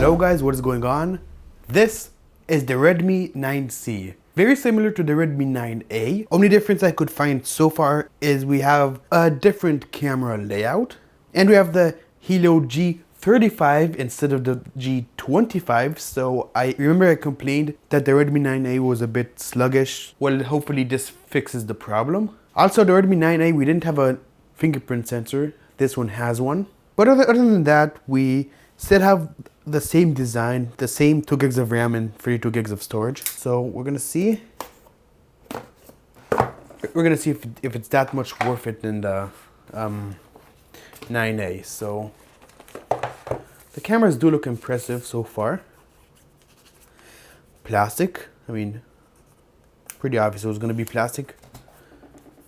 Hello guys, what is going on? This is the Redmi 9C. Very similar to the Redmi 9A. Only difference I could find so far is we have a different camera layout. And we have the Helio G35 instead of the G25. So I remember I complained that the Redmi 9A was a bit sluggish. Well, hopefully this fixes the problem. Also, the Redmi 9A, we didn't have a fingerprint sensor. This one has one. But other than that, we still have the same design, the same 2 gigs of RAM and 32 gigs of storage. So we're gonna see. We're gonna see if it's that much worth it in the 9A. So the cameras do look impressive so far. Plastic. I mean, pretty obvious it was gonna be plastic.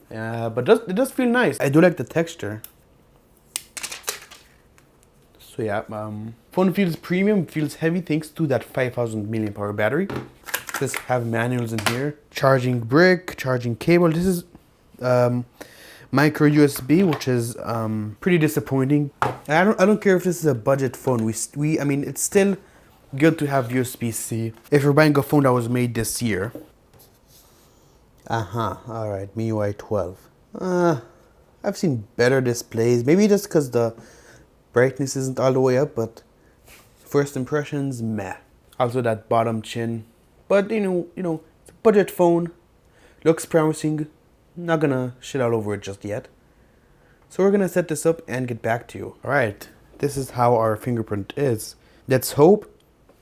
But it does feel nice. I do like the texture. So yeah, phone feels premium, feels heavy thanks to that 5000 mAh battery. Just have manuals in here. Charging brick, charging cable. This is micro USB, which is pretty disappointing. I don't care if this is a budget phone. I mean, it's still good to have USB-C if you're buying a phone that was made this year. All right, MIUI 12. I've seen better displays. Maybe just because the brightness isn't all the way up, but first impressions, meh. Also that bottom chin, but you know, it's a budget phone, looks promising. Not gonna shit all over it just yet. So we're gonna set this up and get back to you. All right, this is how our fingerprint is. Let's hope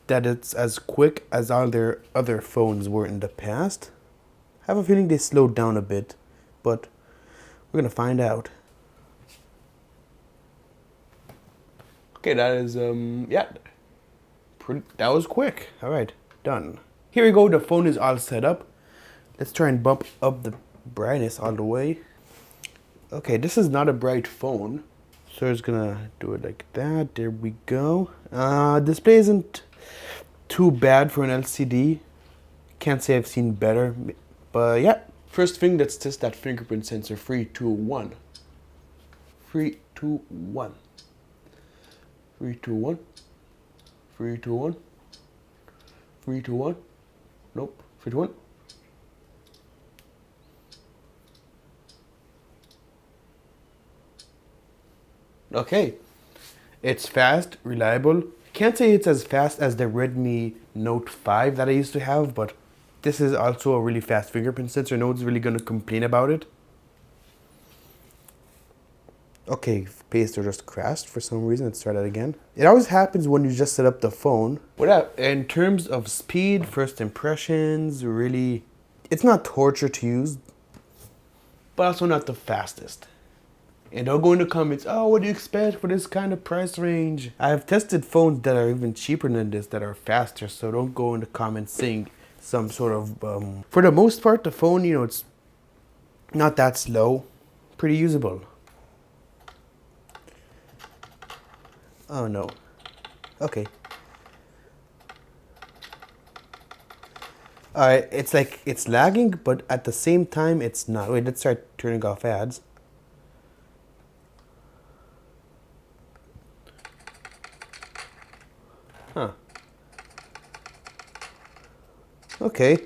that it's as quick as all their other phones were in the past. I have a feeling they slowed down a bit, but we're gonna find out. Okay, that is, yeah, that was quick. All right, done. Here we go, the phone is all set up. Let's try and bump up the brightness all the way. Okay, this is not a bright phone. So it's gonna do it like that, there we go. Display isn't too bad for an LCD. Can't say I've seen better, but yeah. First thing, let's test that fingerprint sensor. 3, 2, 1. 3, 2, 1. 3, 2, 1. 3, 2, 1. 3, 2, 1. Nope. 3, 2, 1. Okay. It's fast, reliable. Can't say it's as fast as the Redmi Note 5 that I used to have, but this is also a really fast fingerprint sensor. No one's really gonna complain about it. Okay, paster just crashed for some reason. Let's try that again. It always happens when you just set up the phone. In terms of speed, first impressions, really, it's not torture to use, but also not the fastest. And don't go in the comments, oh, what do you expect for this kind of price range? I have tested phones that are even cheaper than this that are faster, so don't go in the comments saying some sort of, for the most part, the phone, you know, it's not that slow, pretty usable. Oh no. Okay. Alright, it's like, it's lagging, but at the same time, it's not. Wait, let's start turning off ads. Huh. Okay.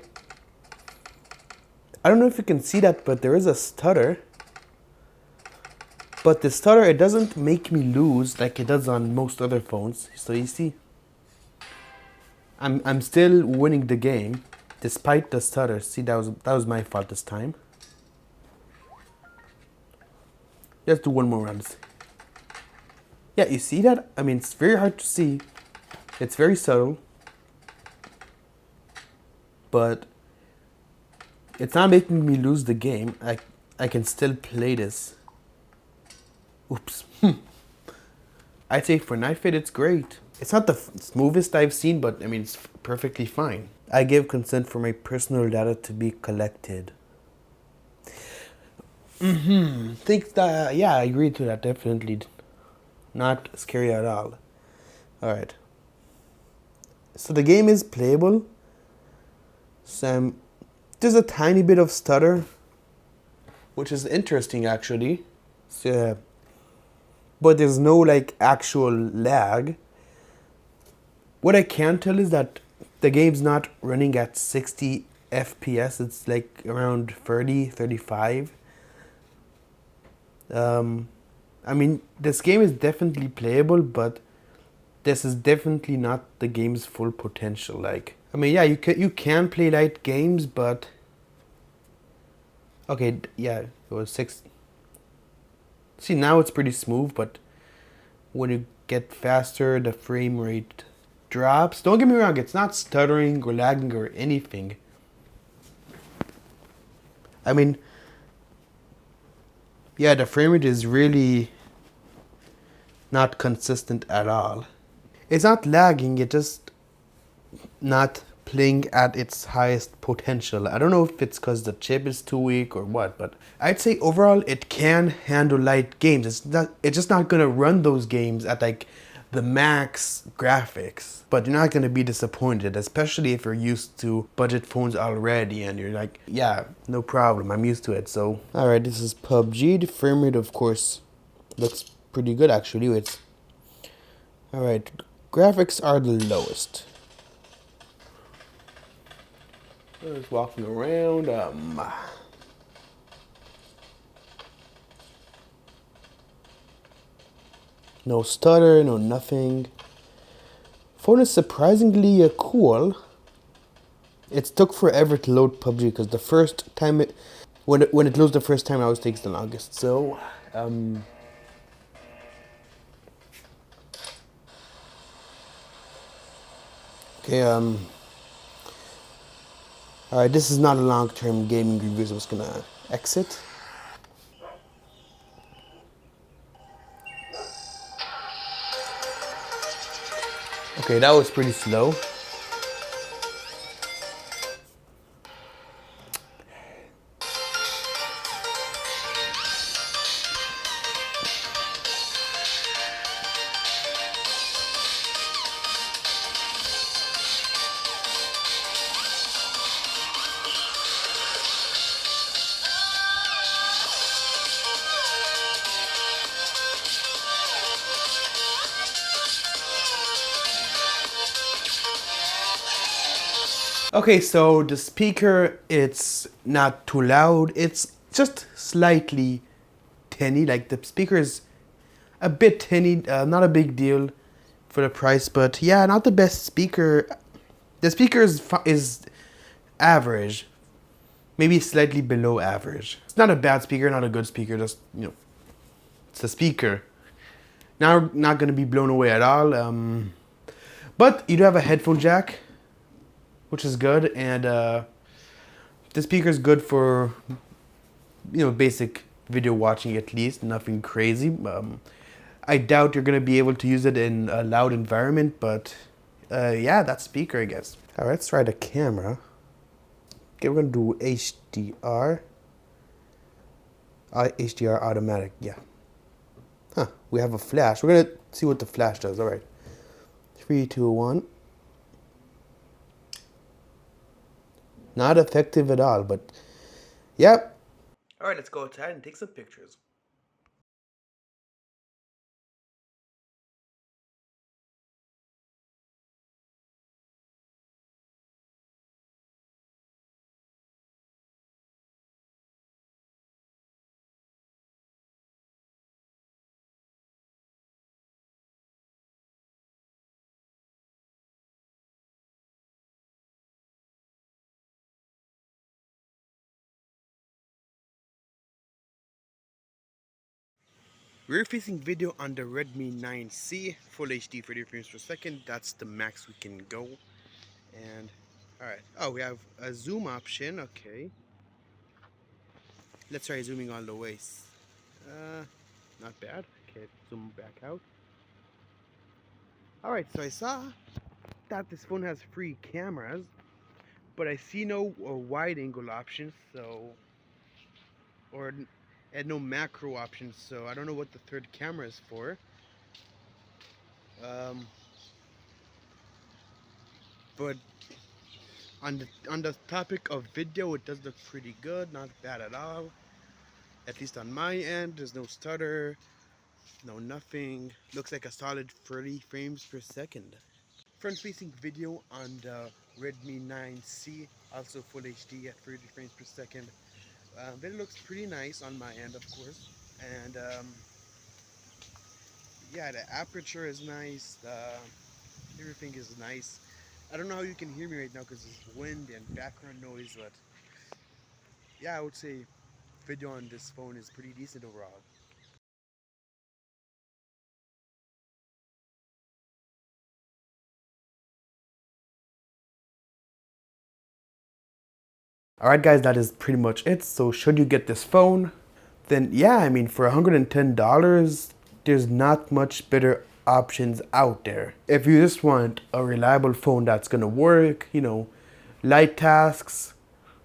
I don't know if you can see that, but there is a stutter. But the stutter, it doesn't make me lose like it does on most other phones. So you see, I'm still winning the game despite the stutter. See, that was my fault this time. Let's do one more round. Yeah, you see that? I mean, it's very hard to see. It's very subtle, but it's not making me lose the game. I can still play this. Oops. I'd say for night fit, it's great. It's not the smoothest I've seen, but I mean, it's perfectly fine. I give consent for my personal data to be collected. Think that, yeah, I agree to that, definitely. Not scary at all. Alright. So the game is playable. So there's a tiny bit of stutter, which is interesting actually. So, but there's no like actual lag. What I can tell is that the game's not running at 60 FPS. It's like around 30, 35. Um, I mean, this game is definitely playable, but this is definitely not the game's full potential. Like, I mean, yeah, you can play light games, but okay, yeah, it was six. See, now it's pretty smooth, but when you get faster, the frame rate drops. Don't get me wrong, it's not stuttering or lagging or anything. I mean, yeah, the frame rate is really not consistent at all. It's not lagging, it's just not playing at its highest potential. I don't know if it's because the chip is too weak or what, but I'd say overall it can handle light games. It's just not gonna run those games at like the max graphics, but you're not gonna be disappointed, especially if you're used to budget phones already and you're like, yeah, no problem, I'm used to it. So alright, this is PUBG. The frame rate of course looks pretty good actually. It's alright, graphics are the lowest. Just walking around. No stutter, no nothing. Phone is surprisingly cool. It took forever to load PUBG because the first time when it loads the first time, it always takes the longest. So, okay, all right. This is not a long-term gaming review. So I'm just gonna exit. Okay, that was pretty slow. Okay, so the speaker, it's not too loud. It's just slightly tinny. Like the speaker is a bit tinny, not a big deal for the price, but yeah, not the best speaker. The speaker is average, maybe slightly below average. It's not a bad speaker, not a good speaker. Just it's a speaker. Now, not gonna be blown away at all. But you do have a headphone jack, which is good, and the speaker is good for basic video watching at least. Nothing crazy. I doubt you're gonna be able to use it in a loud environment, but yeah, that speaker, I guess. All right, let's try the camera. Okay, we're gonna do HDR. HDR automatic, yeah. Huh, we have a flash. We're gonna see what the flash does. All right, 3, 2, 1. Not effective at all, but yep. All right, let's go outside and take some pictures. We're facing video on the Redmi 9C, full HD 30 frames per second. That's the max we can go. And all right. Oh, we have a zoom option. Okay. Let's try zooming all the way. Not bad. Okay, zoom back out. All right. So I saw that this phone has 3 cameras, but I see no wide angle options. So, or and no macro options. So I don't know what the third camera is for. Um, but on the topic of video, it does look pretty good, not bad at all. At least on my end, there's no stutter, no nothing. Looks like a solid 30 frames per second. front-facing video on the Redmi 9C, also Full HD at 30 frames per second. But it looks pretty nice on my end, of course. And yeah, the aperture is nice. Everything is nice. I don't know how you can hear me right now because there's wind and background noise, but yeah, I would say video on this phone is pretty decent overall. Alright guys, that is pretty much it. So should you get this phone, then yeah, I mean for $110, there's not much better options out there. If you just want a reliable phone that's gonna work, you know, light tasks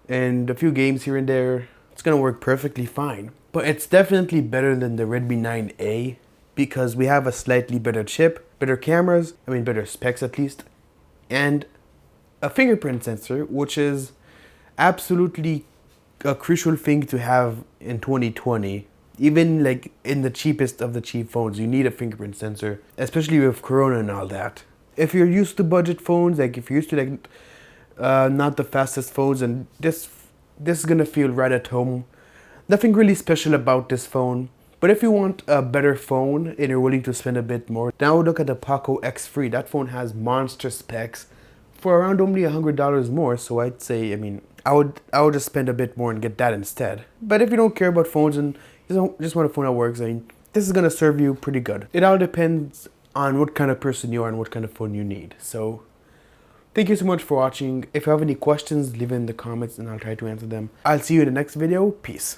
and a few games here and there, it's gonna work perfectly fine. But it's definitely better than the Redmi 9A because we have a slightly better chip, better cameras, I mean better specs at least, and a fingerprint sensor, which is absolutely a crucial thing to have in 2020. Even like in the cheapest of the cheap phones, you need a fingerprint sensor, especially with Corona and all that. If you're used to budget phones, like if you're used to like not the fastest phones, and this is gonna feel right at home. Nothing really special about this phone. But if you want a better phone and you're willing to spend a bit more, then I would look at the Poco X3. That phone has monster specs for around only $100 more. So I'd say, I mean, I would just spend a bit more and get that instead. But if you don't care about phones and you just want a phone that works, I mean, this is gonna serve you pretty good. It all depends on what kind of person you are and what kind of phone you need. So thank you so much for watching. If you have any questions, leave it in the comments and I'll try to answer them. I'll see you in the next video. Peace.